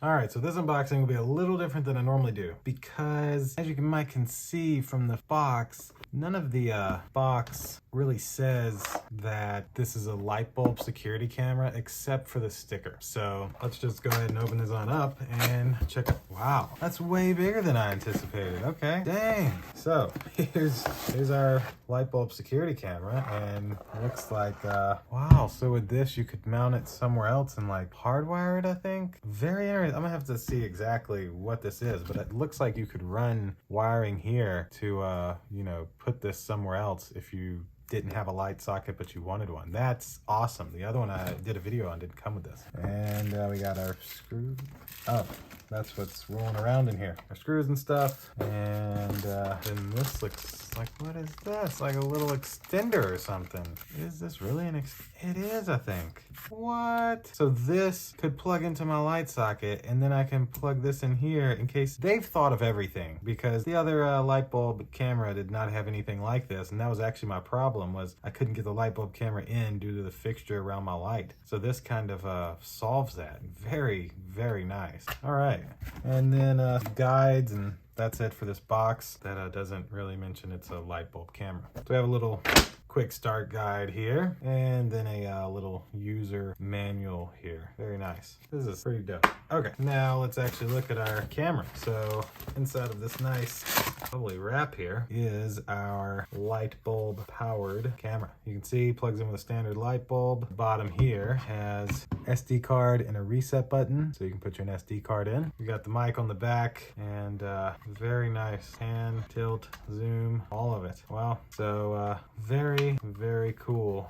All right, so this unboxing will be a little different than I normally do because, as you might can see from the box, none of the box really says that this is a light bulb security camera except for the sticker. So let's just go ahead and open this on up and check it. Wow, that's way bigger than I anticipated. Okay, dang. So here's our light bulb security camera, and it looks like wow. So with this, you could mount it somewhere else and like hardwire it, I think. Very interesting. I'm gonna have to see exactly what this is, but it looks like you could run wiring here to you know, put this somewhere else if you didn't have a light socket but you wanted one. That's awesome. The other one I did a video on didn't come with this. And we got our screw. Oh, that's what's rolling around in here. Our screws and stuff. And then this looks like, what is this? Like a little extender or something. Is this really an it is, I think. What? So this could plug into my light socket, and then I can plug this in here in case. They've thought of everything, because the other light bulb camera did not have anything like this, and that was actually my problem, was I couldn't get the light bulb camera in due to the fixture around my light. So this kind of solves that. Very, very nice. All right, and then guides, and that's it for this box. That doesn't really mention it's a light bulb camera. So we have a little quick start guide here, and then a little user manual here. Very nice. This is pretty dope. Okay, now let's actually look at our camera. So inside of this nice lovely wrap here is our light bulb powered camera. You can see plugs in with a standard light bulb. The bottom here has SD card and a reset button, so you can put your SD card in. We got the mic on the back, and very nice pan, tilt, zoom, all of it. Wow. So very, very cool